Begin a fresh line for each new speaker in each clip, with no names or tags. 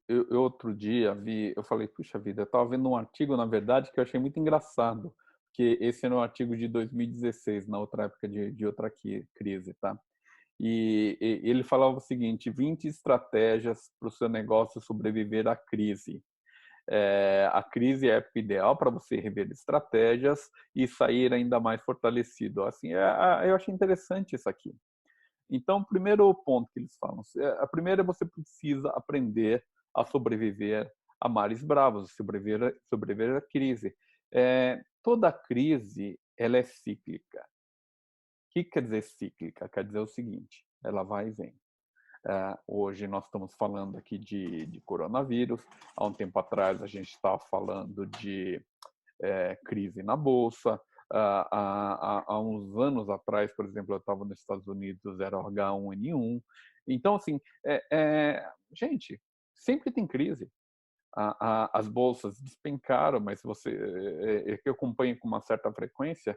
eu outro dia vi, eu falei, puxa vida, eu estava vendo um artigo, na verdade, que eu achei muito engraçado, que esse era um artigo de 2016, na outra época de outra crise, tá? E ele falava o seguinte: 20 estratégias para o seu negócio sobreviver à crise. A crise é a época ideal para você rever estratégias e sair ainda mais fortalecido. Assim, eu achei interessante isso aqui. Então, o primeiro ponto que eles falam, a primeira é você precisa aprender a sobreviver a mares bravos, sobreviver à crise. Toda crise ela é cíclica. O que quer dizer cíclica? Quer dizer o seguinte: ela vai e vem. Hoje nós estamos falando aqui de coronavírus. Há um tempo atrás a gente estava falando de crise na bolsa. Há uns anos atrás, por exemplo, eu estava nos Estados Unidos, era o H1N1. Então, assim, gente, sempre tem crise. As bolsas despencaram, mas você que eu acompanho com uma certa frequência,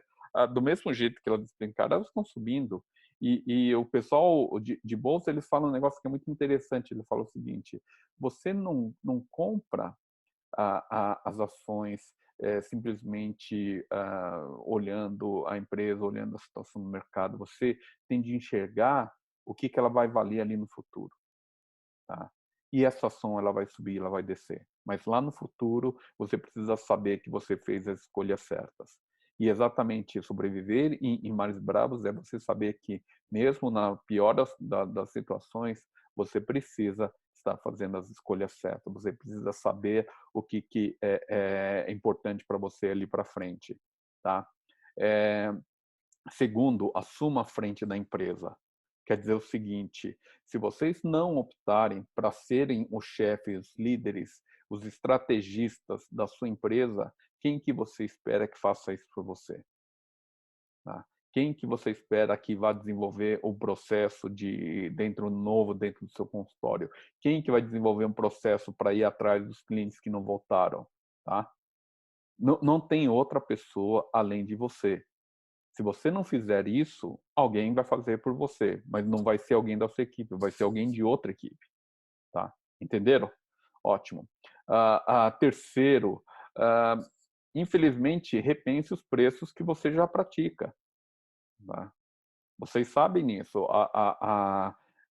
do mesmo jeito que elas despencaram, elas estão subindo. E o pessoal de bolsa, eles falam um negócio que é muito interessante. Ele fala o seguinte: você não compra as ações simplesmente olhando a empresa, olhando a situação do mercado. Você tem de enxergar o que ela vai valer ali no futuro. Tá? E essa ação ela vai subir, ela vai descer. Mas lá no futuro, você precisa saber que você fez as escolhas certas. E exatamente sobreviver em mares bravos é você saber que, mesmo na pior das situações, você precisa estar fazendo as escolhas certas. Você precisa saber o que é importante para você ali para frente. Tá? É, Segundo, assuma a frente da empresa. Quer dizer o seguinte: se vocês não optarem para serem os chefes, os líderes, os estrategistas da sua empresa, quem que você espera que faça isso por você? Tá? Quem que você espera que vá desenvolver o processo dentro do seu consultório? Quem que vai desenvolver um processo para ir atrás dos clientes que não voltaram? Tá? Não tem outra pessoa além de você. Se você não fizer isso, alguém vai fazer por você, mas não vai ser alguém da sua equipe, vai ser alguém de outra equipe, tá? Entenderam? Ótimo. Terceiro, ah, infelizmente, repense os preços que você já pratica. Tá? Vocês sabem nisso.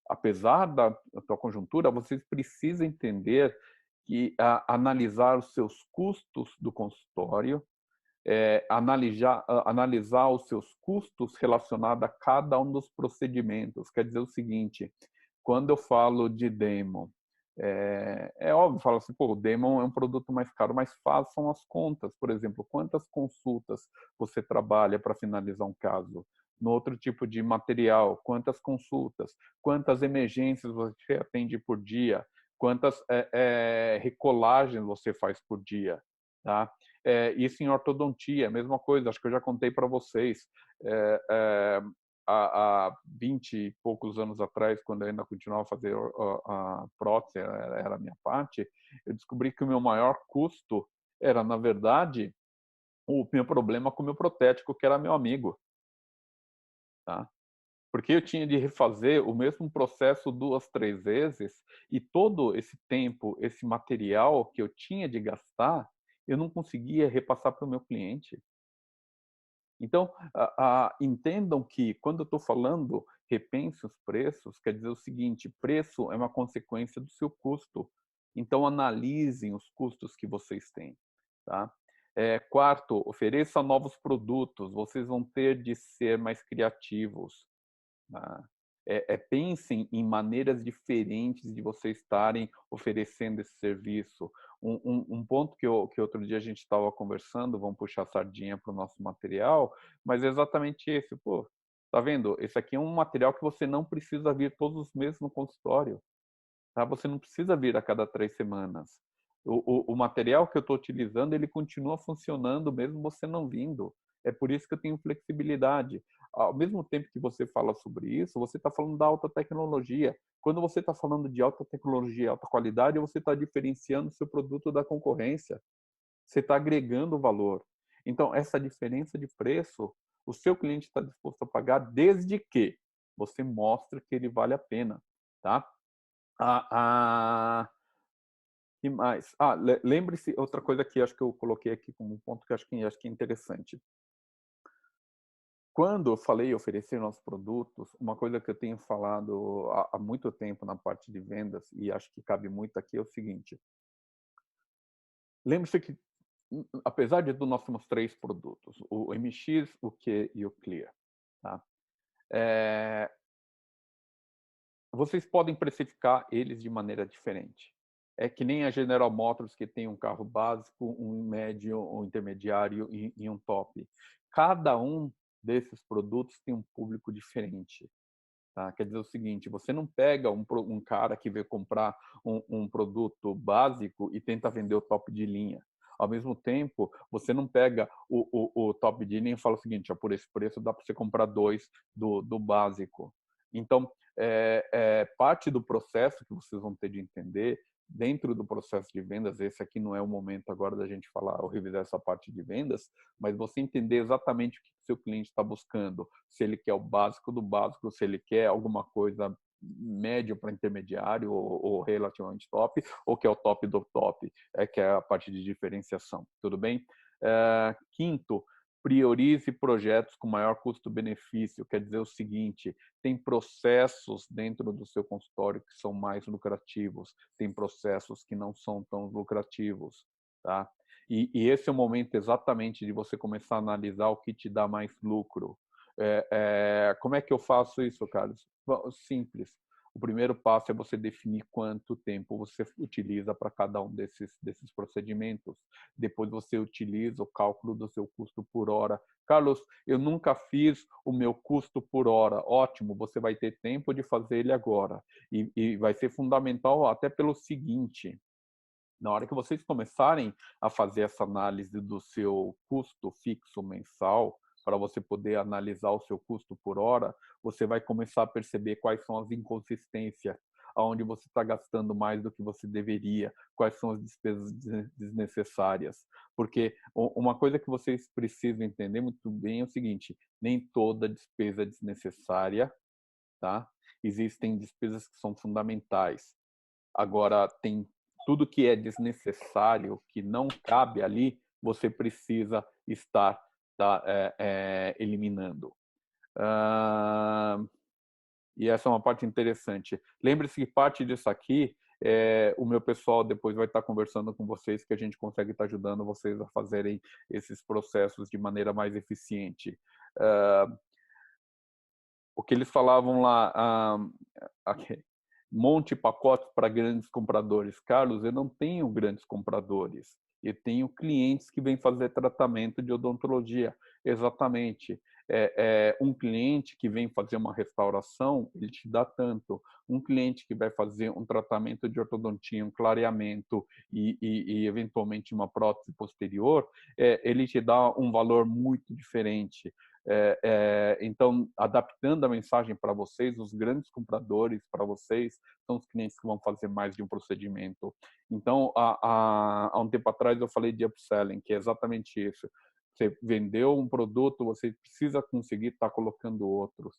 Apesar da tua conjuntura, vocês precisam entender que analisar os seus custos do consultório, analisar os seus custos relacionados a cada um dos procedimentos. Quer dizer o seguinte: quando eu falo de demo, óbvio, falo assim, pô, o demo é um produto mais caro, mas façam as contas. Por exemplo, quantas consultas você trabalha para finalizar um caso? No outro tipo de material, quantas consultas? Quantas emergências você atende por dia? Quantas recolagens você faz por dia? Tá? Isso em ortodontia, a mesma coisa, acho que eu já contei para vocês. É, é, há 20 e poucos anos atrás, quando eu ainda continuava a fazer a prótese, era a minha parte, eu descobri que o meu maior custo era, na verdade, o meu problema com o meu protético, que era meu amigo. Tá? Porque eu tinha de refazer o mesmo processo 2, 3 vezes, e todo esse tempo, esse material que eu tinha de gastar, eu não conseguia repassar para o meu cliente. Então, entendam que quando eu estou falando repense os preços, quer dizer o seguinte: preço é uma consequência do seu custo. Então, analisem os custos que vocês têm. Tá? Quarto, ofereça novos produtos. Vocês vão ter de ser mais criativos. Tá? Pensem em maneiras diferentes de vocês estarem oferecendo esse serviço. Um ponto que outro dia a gente estava conversando, vamos puxar a sardinha para o nosso material, mas é exatamente esse. Pô, tá vendo? Esse aqui é um material que você não precisa vir todos os meses no consultório. Tá? Você não precisa vir a cada 3 semanas. O material que eu estou utilizando, ele continua funcionando mesmo você não vindo. É por isso que eu tenho flexibilidade. Ao mesmo tempo que você fala sobre isso, você está falando da alta tecnologia. Quando você está falando de alta tecnologia e alta qualidade, você está diferenciando o seu produto da concorrência. Você está agregando valor. Então, essa diferença de preço, o seu cliente está disposto a pagar desde que você mostre que ele vale a pena. Tá? a, a, E mais? Lembre-se, outra coisa que acho que eu coloquei aqui como um ponto que acho que é interessante. Quando eu falei oferecer nossos produtos, uma coisa que eu tenho falado há muito tempo na parte de vendas, e acho que cabe muito aqui, é o seguinte: lembre-se que, apesar de nós temos 3 produtos, o MX, o Q e o Clear, tá? Eh, Vocês podem precificar eles de maneira diferente. É que nem a General Motors, que tem um carro básico, um médio, um intermediário e um top. Cada um desses produtos tem um público diferente. Tá? Quer dizer o seguinte, você não pega um cara que veio comprar um produto básico e tenta vender o top de linha. Ao mesmo tempo, você não pega o top de linha e fala o seguinte, por esse preço dá para você comprar 2 do básico. Então, parte do processo que vocês vão ter de entender, dentro do processo de vendas, esse aqui não é o momento agora da gente falar ou revisar essa parte de vendas, mas você entender exatamente o que o seu cliente está buscando, se ele quer o básico do básico, se ele quer alguma coisa médio para intermediário ou relativamente top, ou que é o top do top, que é a parte de diferenciação. Tudo bem? Quinto, priorize projetos com maior custo-benefício. Quer dizer o seguinte, tem processos dentro do seu consultório que são mais lucrativos, tem processos que não são tão lucrativos, tá? E esse é o momento exatamente de você começar a analisar o que te dá mais lucro. Como é que eu faço isso, Carlos? Simples. O primeiro passo é você definir quanto tempo você utiliza para cada um desses procedimentos. Depois você utiliza o cálculo do seu custo por hora. Carlos, eu nunca fiz o meu custo por hora. Ótimo, você vai ter tempo de fazer ele agora. E vai ser fundamental até pelo seguinte: na hora que vocês começarem a fazer essa análise do seu custo fixo mensal, para você poder analisar o seu custo por hora, você vai começar a perceber quais são as inconsistências, aonde você está gastando mais do que você deveria, quais são as despesas desnecessárias. Porque uma coisa que vocês precisam entender muito bem é o seguinte: nem toda despesa é desnecessária, tá? Existem despesas que são fundamentais. Agora, tem tudo que é desnecessário, que não cabe ali, você precisa estar eliminando. E essa é uma parte interessante. Lembre-se que parte disso aqui, o meu pessoal depois vai estar conversando com vocês, que a gente consegue estar ajudando vocês a fazerem esses processos de maneira mais eficiente. O que eles falavam lá, monte pacotes para grandes compradores. Carlos, eu não tenho grandes compradores. Eu tenho clientes que vêm fazer tratamento de odontologia. Exatamente. Um cliente que vem fazer uma restauração, ele te dá tanto. Um cliente que vai fazer um tratamento de ortodontia, um clareamento e eventualmente uma prótese posterior, ele te dá um valor muito diferente. Então, adaptando a mensagem para vocês, os grandes compradores para vocês são os clientes que vão fazer mais de um procedimento. Então, há um tempo atrás eu falei de upselling, que é exatamente isso. Você vendeu um produto, você precisa conseguir estar colocando outros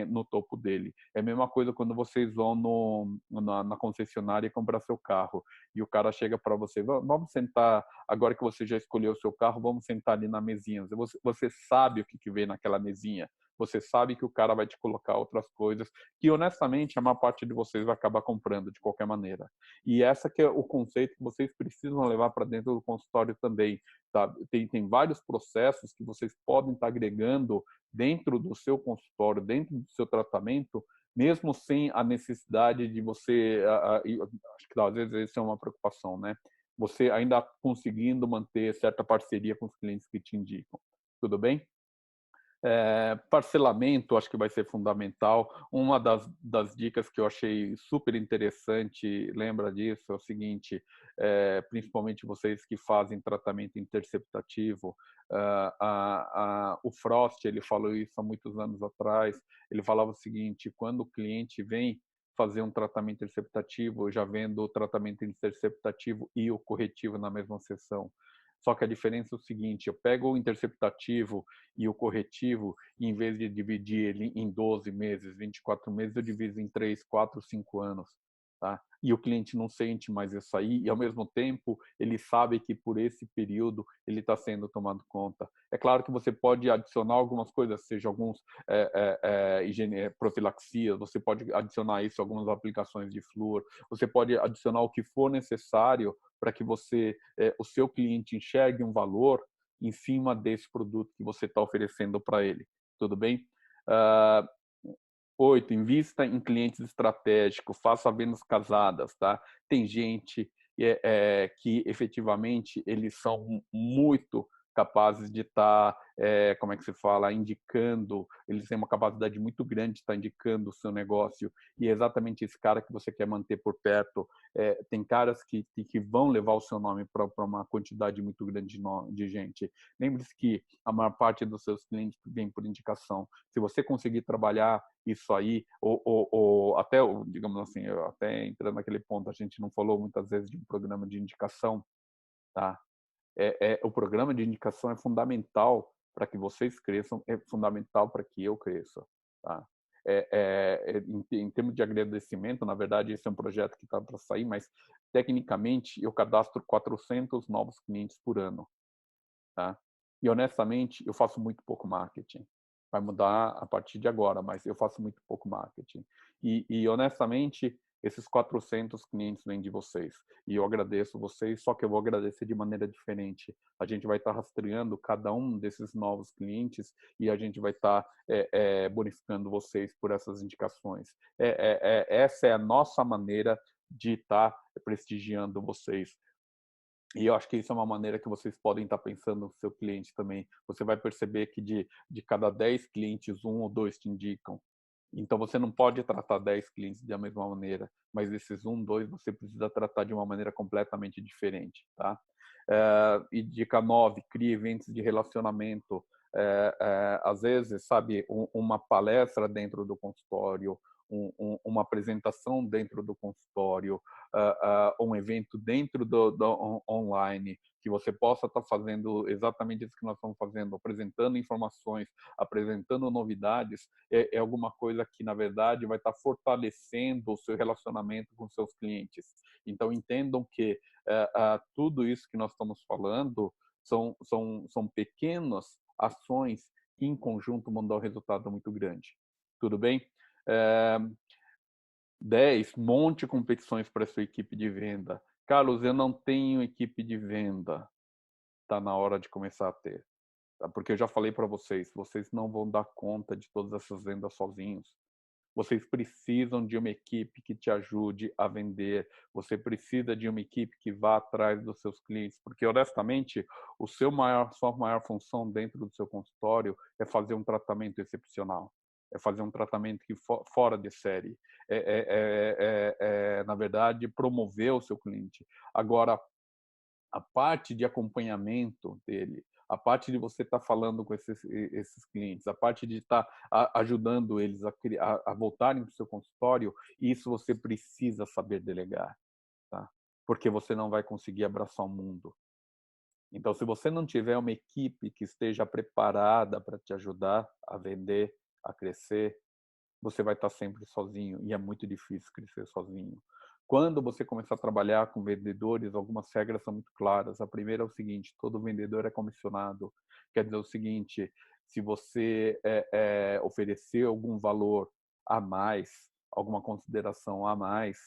no topo dele. É a mesma coisa quando vocês vão na concessionária e comprar seu carro e o cara chega para você, vamos sentar, agora que você já escolheu o seu carro, vamos sentar ali na mesinha. Você sabe o que vem naquela mesinha. Você sabe que o cara vai te colocar outras coisas que, honestamente, a maior parte de vocês vai acabar comprando de qualquer maneira. E essa que é o conceito que vocês precisam levar para dentro do consultório também. Tá? Tem vários processos que vocês podem estar agregando dentro do seu consultório, dentro do seu tratamento, mesmo sem a necessidade de você, acho que às vezes isso é uma preocupação, né? Você ainda conseguindo manter certa parceria com os clientes que te indicam. Tudo bem? Parcelamento, acho que vai ser fundamental. Uma das dicas que eu achei super interessante, lembra disso, é o seguinte, principalmente vocês que fazem tratamento interceptativo, o Frost, ele falou isso há muitos anos atrás, ele falava o seguinte, quando o cliente vem fazer um tratamento interceptativo, eu já vendo o tratamento interceptativo e o corretivo na mesma sessão. Só que a diferença é o seguinte, eu pego o interceptativo e o corretivo, em vez de dividir ele em 12 meses, 24 meses, eu divido em 3, 4, 5 anos. tá? E o cliente não sente mais isso aí, e ao mesmo tempo ele sabe que por esse período ele está sendo tomado conta. É claro que você pode adicionar algumas coisas, seja alguns profilaxia, você pode adicionar isso a algumas aplicações de flúor, você pode adicionar o que for necessário para que o seu cliente enxergue um valor em cima desse produto que você está oferecendo para ele. Tudo bem? Uh, 8, invista em clientes estratégicos, faça vendas casadas, tá? Tem gente que efetivamente eles são muito capazes de estar, como é que se fala, indicando, eles têm uma capacidade muito grande de estar indicando o seu negócio, e é exatamente esse cara que você quer manter por perto. Tem caras que vão levar o seu nome para uma quantidade muito grande de gente. Lembre-se que a maior parte dos seus clientes vem por indicação. Se você conseguir trabalhar isso aí, ou até, digamos assim, até entrando naquele ponto, a gente não falou muitas vezes de um programa de indicação, tá? O programa de indicação é fundamental para que vocês cresçam, é fundamental para que eu cresça, tá? Em termos de agradecimento, na verdade, esse é um projeto que está para sair, mas tecnicamente eu cadastro 400 novos clientes por ano, tá? E honestamente, eu faço muito pouco marketing. Vai mudar a partir de agora, mas eu faço muito pouco marketing. E honestamente, esses 400 clientes vêm de vocês. E eu agradeço vocês, só que eu vou agradecer de maneira diferente. A gente vai estar rastreando cada um desses novos clientes e a gente vai estar bonificando vocês por essas indicações. Essa é a nossa maneira de estar prestigiando vocês. E eu acho que isso é uma maneira que vocês podem estar pensando no seu cliente também. Você vai perceber que de cada 10 clientes, 1 ou 2 te indicam. Então, você não pode tratar 10 clientes da mesma maneira, mas esses 1, 2, você precisa tratar de uma maneira completamente diferente, tá? E dica 9, crie eventos de relacionamento. Às vezes, sabe, uma palestra dentro do consultório, uma apresentação dentro do consultório, um evento dentro do online, que você possa estar fazendo exatamente isso que nós estamos fazendo, apresentando informações, apresentando novidades, é alguma coisa que, na verdade, vai estar fortalecendo o seu relacionamento com seus clientes. Então, entendam que tudo isso que nós estamos falando são pequenas ações que, em conjunto, vão dar um resultado muito grande. Tudo bem? 10, monte competições para a sua equipe de venda. Carlos, eu não tenho equipe de venda. Está na hora de começar a ter. Tá? Porque eu já falei para vocês, vocês não vão dar conta de todas essas vendas sozinhos. Vocês precisam de uma equipe que te ajude a vender. Você precisa de uma equipe que vá atrás dos seus clientes, porque honestamente, sua maior função dentro do seu consultório é fazer um tratamento excepcional, é fazer um tratamento que fora de série, na verdade, promover o seu cliente. Agora, a parte de acompanhamento dele, a parte de você estar falando com esses clientes, a parte de estar ajudando eles a voltarem para o seu consultório, isso você precisa saber delegar, tá? Porque você não vai conseguir abraçar o mundo. Então, se você não tiver uma equipe que esteja preparada para te ajudar a vender, a crescer, você vai estar sempre sozinho e é muito difícil crescer sozinho. Quando você começar a trabalhar com vendedores, algumas regras são muito claras. A primeira é o seguinte: todo vendedor é comissionado. Quer dizer o seguinte: se você oferecer algum valor a mais, alguma consideração a mais,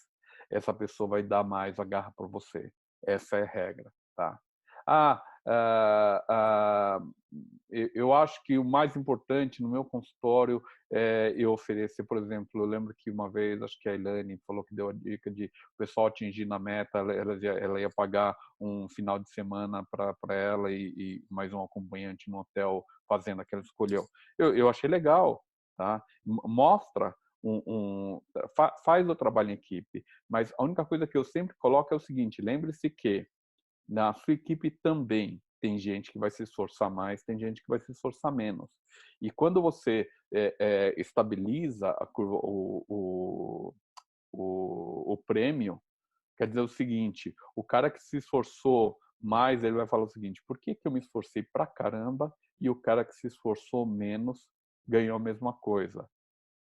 essa pessoa vai dar mais a garra para você. Essa é a regra, tá? Ah, ah, ah, eu acho que o mais importante no meu consultório eu oferecer, por exemplo, eu lembro que uma vez, acho que a Elaine falou que deu a dica de o pessoal atingir na meta, ela ia pagar um final de semana para ela e mais um acompanhante no hotel fazendo a que ela escolheu. Eu achei legal, tá? Mostra faz o trabalho em equipe, mas a única coisa que eu sempre coloco é o seguinte: lembre-se que na sua equipe também tem gente que vai se esforçar mais, tem gente que vai se esforçar menos. E quando você estabiliza a curva, o prêmio, quer dizer o seguinte: o cara que se esforçou mais, ele vai falar o seguinte: por que eu me esforcei pra caramba e o cara que se esforçou menos ganhou a mesma coisa?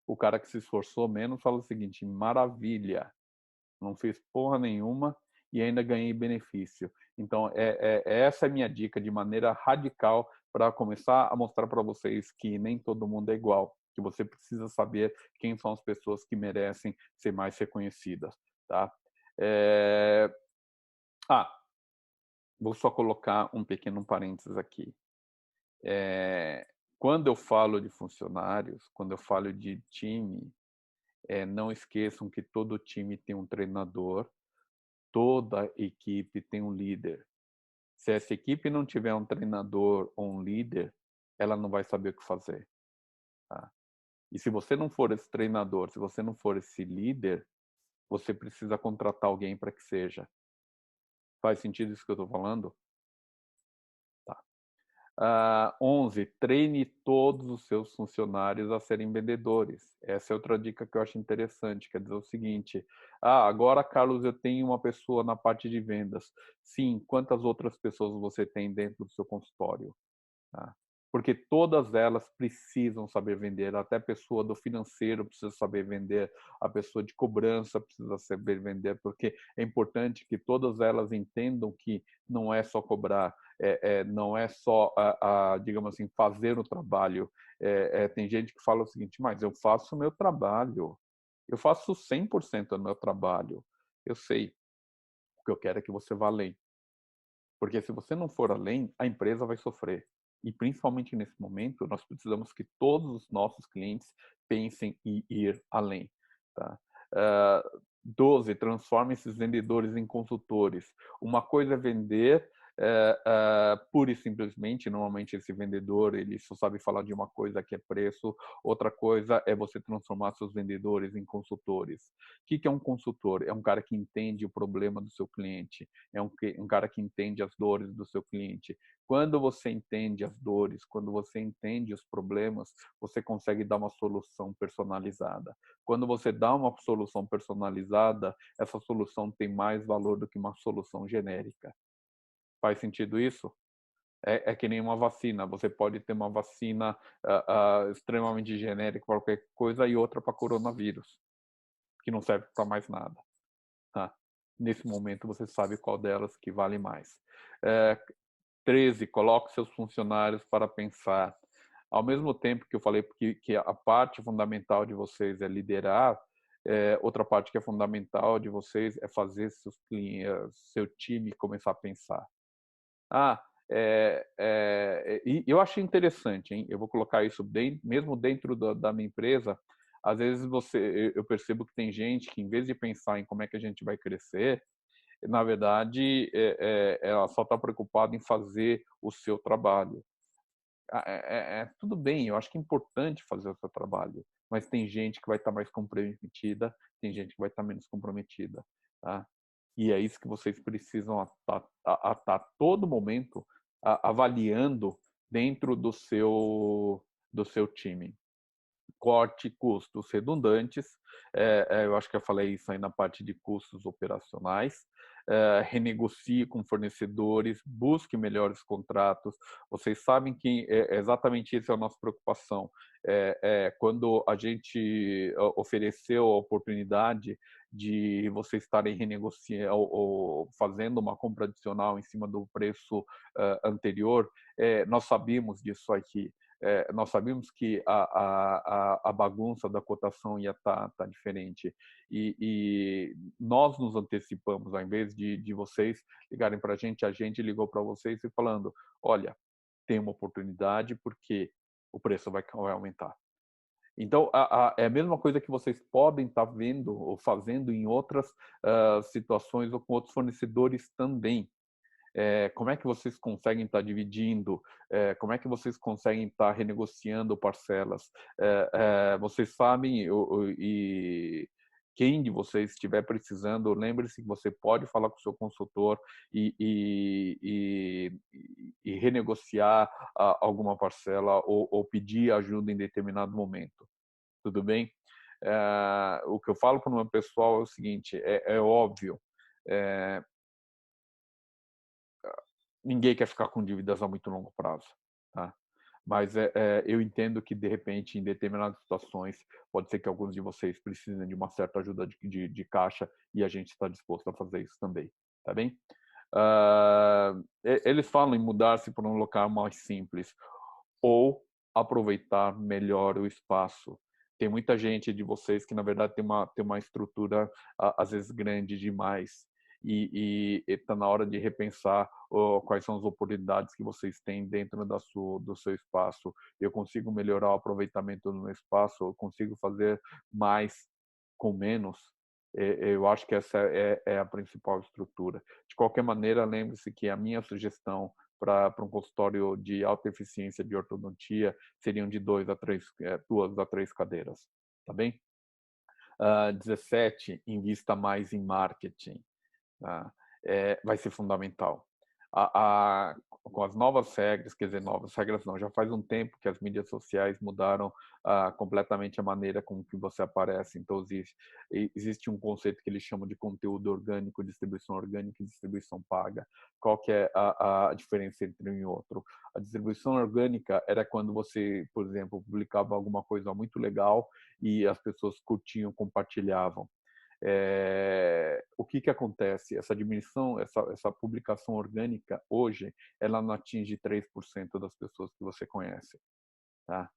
O cara que se esforçou menos fala o seguinte: maravilha, não fiz porra nenhuma e ainda ganhei benefício. Então, essa é a minha dica de maneira radical para começar a mostrar para vocês que nem todo mundo é igual, que você precisa saber quem são as pessoas que merecem ser mais reconhecidas, tá? É... Ah, vou só colocar um pequeno parênteses aqui. Quando eu falo de funcionários, quando eu falo de time, não esqueçam que todo time tem um treinador, toda equipe tem um líder. Se essa equipe não tiver um treinador ou um líder, ela não vai saber o que fazer. Tá? E se você não for esse treinador, se você não for esse líder, você precisa contratar alguém para que seja. Faz sentido isso que eu estou falando? Tá. 11, treine todos os seus funcionários a serem vendedores. Essa é outra dica que eu acho interessante. Quer dizer o seguinte: agora, Carlos, eu tenho uma pessoa na parte de vendas. Sim, quantas outras pessoas você tem dentro do seu consultório? Tá? Porque todas elas precisam saber vender, até a pessoa do financeiro precisa saber vender, a pessoa de cobrança precisa saber vender, porque é importante que todas elas entendam que não é só cobrar, não é só, digamos assim, fazer o trabalho. Tem gente que fala o seguinte, mas eu faço o meu trabalho, eu faço 100% do meu trabalho. Eu sei, o que eu quero é que você vá além. Porque se você não for além, a empresa vai sofrer. E principalmente nesse momento, nós precisamos que todos os nossos clientes pensem em ir além. Tá? 12, transforme esses vendedores em consultores. Uma coisa é vender pura e simplesmente, normalmente esse vendedor ele só sabe falar de uma coisa que é preço, outra coisa é você transformar seus vendedores em consultores. O que é um consultor? É um cara que entende o problema do seu cliente, é um cara que entende as dores do seu cliente. Quando você entende as dores, quando você entende os problemas, você consegue dar uma solução personalizada. Quando você dá uma solução personalizada, essa solução tem mais valor do que uma solução genérica. Faz sentido isso? É que nem uma vacina. Você pode ter uma vacina extremamente genérica para qualquer coisa e outra para coronavírus, que não serve para mais nada. Tá? Nesse momento você sabe qual delas que vale mais. 13, coloque seus funcionários para pensar. Ao mesmo tempo que eu falei que a parte fundamental de vocês é liderar, outra parte que é fundamental de vocês é fazer seus clientes, seu time começar a pensar. E eu achei interessante, hein? Eu vou colocar isso mesmo dentro da minha empresa. Às vezes eu percebo que tem gente que, em vez de pensar em como é que a gente vai crescer, na verdade, ela só está preocupada em fazer o seu trabalho. Tudo bem, eu acho que é importante fazer o seu trabalho, mas tem gente que vai estar mais comprometida, tem gente que vai estar menos comprometida, tá? E é isso que vocês precisam estar todo momento avaliando dentro do seu time. Corte custos redundantes, eu acho que eu falei isso aí na parte de custos operacionais, renegocie com fornecedores, busque melhores contratos. Vocês sabem que exatamente isso é a nossa preocupação. Quando a gente ofereceu a oportunidade de vocês estarem renegociando ou fazendo uma compra adicional em cima do preço anterior, nós sabíamos disso aqui. Nós sabíamos que a bagunça da cotação ia estar diferente. E nós nos antecipamos, ao invés de vocês ligarem para a gente ligou para vocês e falando, olha, tem uma oportunidade porque o preço vai aumentar. Então, é a mesma coisa que vocês podem estar vendo ou fazendo em outras situações ou com outros fornecedores também. Como é que vocês conseguem estar dividindo, como é que vocês conseguem estar renegociando parcelas. Vocês sabem, e quem de vocês estiver precisando, lembre-se que você pode falar com o seu consultor e renegociar alguma parcela ou pedir ajuda em determinado momento. Tudo bem? O que eu falo para o meu pessoal é o seguinte, é óbvio, ninguém quer ficar com dívidas a muito longo prazo, tá? Mas eu entendo que, de repente, em determinadas situações, pode ser que alguns de vocês precisem de uma certa ajuda de caixa e a gente está disposto a fazer isso também, tá bem? Eles falam em mudar-se para um local mais simples ou aproveitar melhor o espaço. Tem muita gente de vocês que, na verdade, tem uma estrutura, às vezes, grande demais. E está na hora de repensar quais são as oportunidades que vocês têm dentro do seu espaço. Eu consigo melhorar o aproveitamento do meu espaço, eu consigo fazer mais com menos. Eu acho que essa é a principal estrutura. De qualquer maneira, lembre-se que a minha sugestão para um consultório de alta eficiência de ortodontia seriam de 2 a 3 cadeiras, tá bem? 17, invista mais em marketing, tá? Vai ser fundamental. Com as novas regras, quer dizer, novas regras não, já faz um tempo que as mídias sociais mudaram completamente a maneira com que você aparece. Então, existe um conceito que eles chamam de conteúdo orgânico, distribuição orgânica e distribuição paga. Qual que é a diferença entre um e outro? A distribuição orgânica era quando você, por exemplo, publicava alguma coisa muito legal e as pessoas curtiam, compartilhavam. O que acontece? Essa diminuição, essa publicação orgânica, hoje, ela não atinge 3% das pessoas que você conhece. Tá?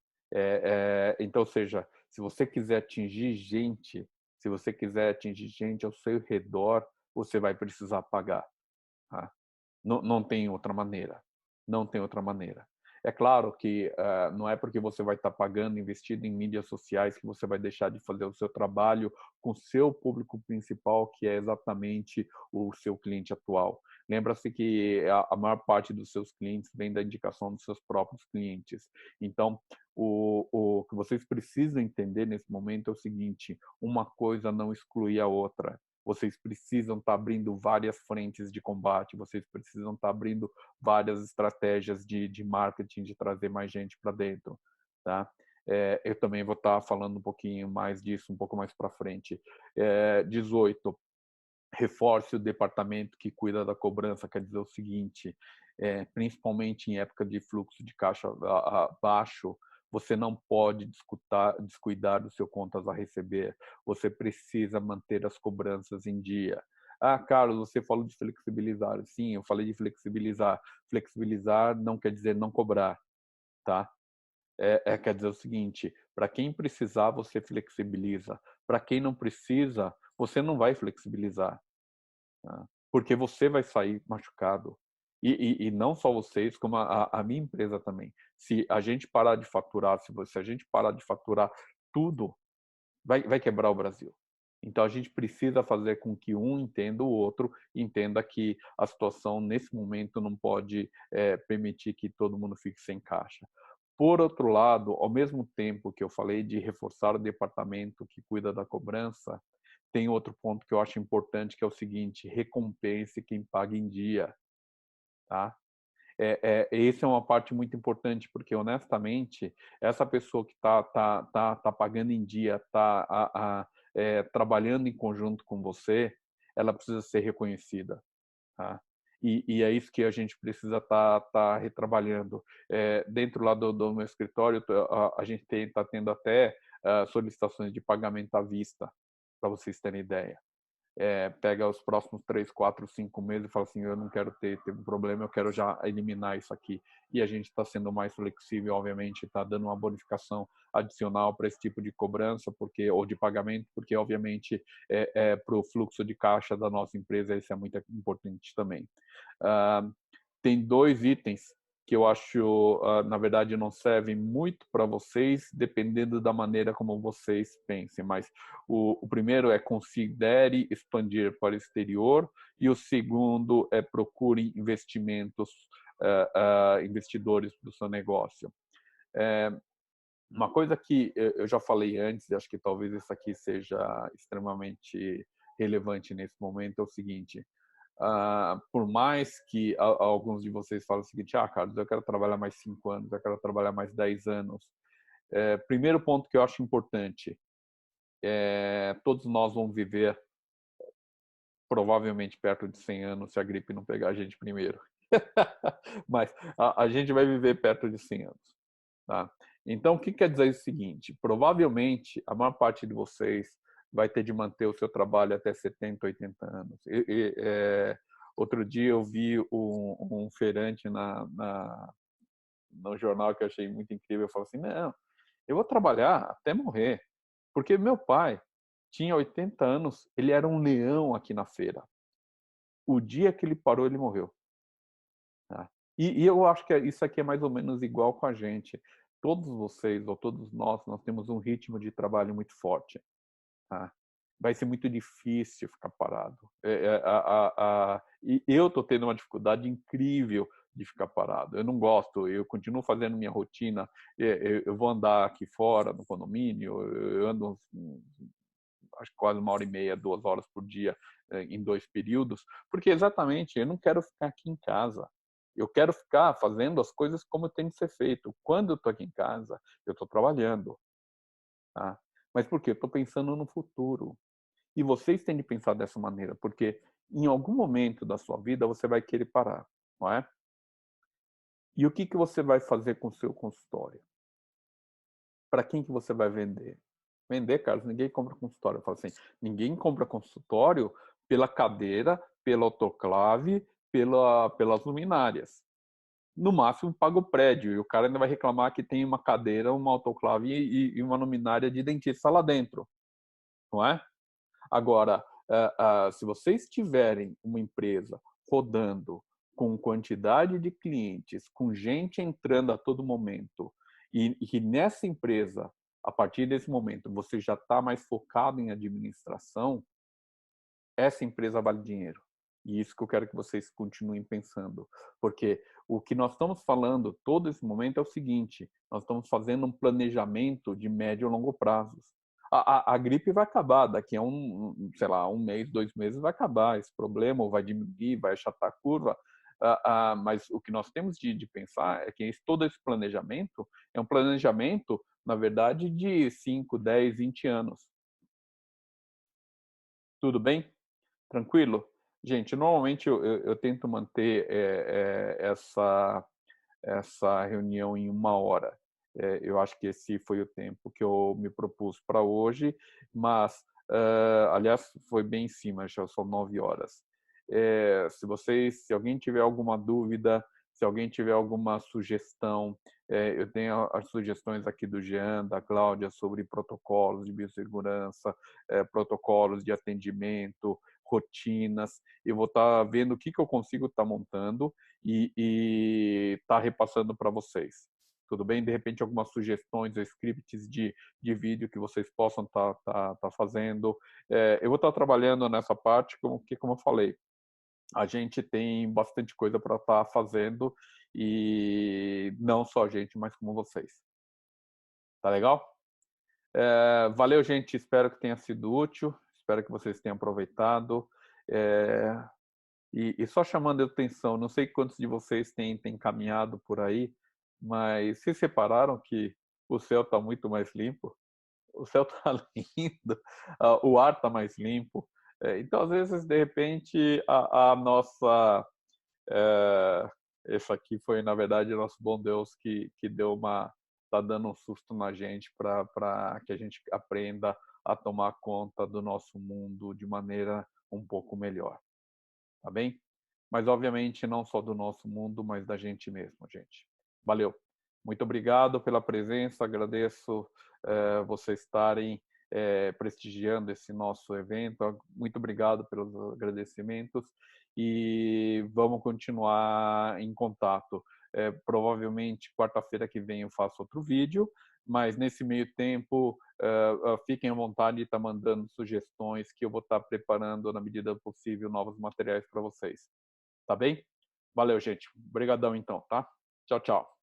Então, ou seja, se você quiser atingir gente, se você quiser atingir gente ao seu redor, você vai precisar pagar. Tá? Não tem outra maneira. Não tem outra maneira. É claro que não é porque você vai estar pagando, investindo em mídias sociais, que você vai deixar de fazer o seu trabalho com o seu público principal, que é exatamente o seu cliente atual. Lembra-se que a maior parte dos seus clientes vem da indicação dos seus próprios clientes. Então, o que vocês precisam entender nesse momento é o seguinte: uma coisa não exclui a outra. Vocês precisam estar abrindo várias frentes de combate, vocês precisam estar abrindo várias estratégias de marketing, de trazer mais gente para dentro, tá? Eu também vou estar falando um pouquinho mais disso, um pouco mais para frente. 18, reforce o departamento que cuida da cobrança, quer dizer o seguinte, principalmente em época de fluxo de caixa baixo, você não pode descuidar do seu contas a receber, você precisa manter as cobranças em dia. Ah, Carlos, você falou de flexibilizar. Sim, eu falei de flexibilizar. Flexibilizar não quer dizer não cobrar, tá? Quer dizer o seguinte, para quem precisar, você flexibiliza. Para quem não precisa, você não vai flexibilizar. Tá? Porque você vai sair machucado. E não só vocês, como a minha empresa também. Se a gente parar de faturar, se a gente parar de faturar tudo, vai quebrar o Brasil. Então a gente precisa fazer com que um entenda o outro, entenda que a situação nesse momento não pode permitir que todo mundo fique sem caixa. Por outro lado, ao mesmo tempo que eu falei de reforçar o departamento que cuida da cobrança, tem outro ponto que eu acho importante, que é o seguinte: recompense quem paga em dia, tá? Essa é uma parte muito importante, porque, honestamente, essa pessoa que tá pagando em dia, trabalhando em conjunto com você, ela precisa ser reconhecida, tá? E é isso que a gente precisa tá retrabalhando. Dentro lá do meu escritório, a gente está tendo até solicitações de pagamento à vista, para vocês terem ideia. Pega os próximos 3, 4, 5 meses e fala assim: eu não quero ter um problema, eu quero já eliminar isso aqui. E a gente está sendo mais flexível, obviamente, está dando uma bonificação adicional para esse tipo de cobrança, ou de pagamento, porque, obviamente, para o fluxo de caixa da nossa empresa, isso é muito importante também. Tem 2 itens que eu acho, na verdade, não servem muito para vocês, dependendo da maneira como vocês pensem. Mas o primeiro é: considere expandir para o exterior, e o segundo é: procure investidores para o seu negócio. Uma coisa que eu já falei antes, e acho que talvez isso aqui seja extremamente relevante nesse momento, é o seguinte: por mais que alguns de vocês falem o seguinte: Carlos, eu quero trabalhar mais 5 anos, eu quero trabalhar mais 10 anos. Primeiro ponto que eu acho importante, todos nós vamos viver provavelmente perto de 100 anos, se a gripe não pegar a gente primeiro. Mas a gente vai viver perto de 100 anos. Tá? Então, o que quer dizer o seguinte? Provavelmente, a maior parte de vocês vai ter de manter o seu trabalho até 70, 80 anos. Outro dia eu vi um feirante no jornal que eu achei muito incrível. Eu falo assim, não, eu vou trabalhar até morrer. Porque meu pai tinha 80 anos, ele era um leão aqui na feira. O dia que ele parou, ele morreu. Tá? E eu acho que isso aqui é mais ou menos igual com a gente. Todos vocês, ou todos nós temos um ritmo de trabalho muito forte. Tá? Vai ser muito difícil ficar parado. E eu estou tendo uma dificuldade incrível de ficar parado. Eu não gosto, eu continuo fazendo minha rotina. Eu vou andar aqui fora, no condomínio, eu ando acho que quase 1h30, 2 horas por dia, em 2 períodos, porque exatamente eu não quero ficar aqui em casa. Eu quero ficar fazendo as coisas como tem que ser feito. Quando eu estou aqui em casa, eu estou trabalhando. Tá? Mas por quê? Eu estou pensando no futuro. E vocês têm de pensar dessa maneira, porque em algum momento da sua vida você vai querer parar, não é? E o que que você vai fazer com o seu consultório? Para quem que você vai vender? Vender, Carlos, ninguém compra consultório. Eu falo assim, ninguém compra consultório pela cadeira, pela autoclave, pelas luminárias. No máximo, paga o prédio e o cara ainda vai reclamar que tem uma cadeira, uma autoclave e uma luminária de dentista lá dentro, não é? Agora, se vocês tiverem uma empresa rodando com quantidade de clientes, com gente entrando a todo momento, e que nessa empresa, a partir desse momento, você já está mais focado em administração, essa empresa vale dinheiro. E isso que eu quero que vocês continuem pensando. Porque o que nós estamos falando todo esse momento é o seguinte: nós estamos fazendo um planejamento de médio e longo prazos. A gripe vai acabar daqui a sei lá, 1 mês, 2 meses vai acabar esse problema, ou vai diminuir, vai achatar a curva. Mas o que nós temos de pensar é que todo esse planejamento é um planejamento, na verdade, de 5, 10, 20 anos. Tudo bem? Tranquilo? Gente, normalmente eu tento manter essa reunião em 1 hora. Eu acho que esse foi o tempo que eu me propus para hoje, mas, aliás, foi bem em cima, já são 9 horas. Se alguém tiver alguma dúvida, se alguém tiver alguma sugestão, eu tenho as sugestões aqui do Jean, da Cláudia, sobre protocolos de biossegurança, protocolos de atendimento, rotinas. Eu vou estar vendo o que eu consigo estar montando e tá repassando para vocês. Tudo bem? De repente, algumas sugestões ou scripts de vídeo que vocês possam tá fazendo. Eu vou estar trabalhando nessa parte, como eu falei, a gente tem bastante coisa para estar fazendo e não só a gente, mas como vocês. Tá legal? Valeu, gente. Espero que tenha sido útil. Espero que vocês tenham aproveitado. É, e só chamando a atenção, não sei quantos de vocês têm caminhado por aí, mas vocês repararam que o céu está muito mais limpo? O céu está lindo, o ar está mais limpo. Então, às vezes, de repente, a nossa... É, esse aqui foi, na verdade, o nosso bom Deus que deu está dando um susto na gente para que a gente aprenda a tomar conta do nosso mundo de maneira um pouco melhor. Tá bem? Mas, obviamente, não só do nosso mundo, mas da gente mesmo, gente. Valeu. Muito obrigado pela presença, agradeço vocês estarem prestigiando esse nosso evento. Muito obrigado pelos agradecimentos e vamos continuar em contato. Provavelmente, quarta-feira que vem eu faço outro vídeo, mas nesse meio tempo, fiquem à vontade de estar mandando sugestões que eu vou estar preparando, na medida do possível, novos materiais para vocês. Tá bem? Valeu, gente. Obrigadão, então, tá? Tchau, tchau.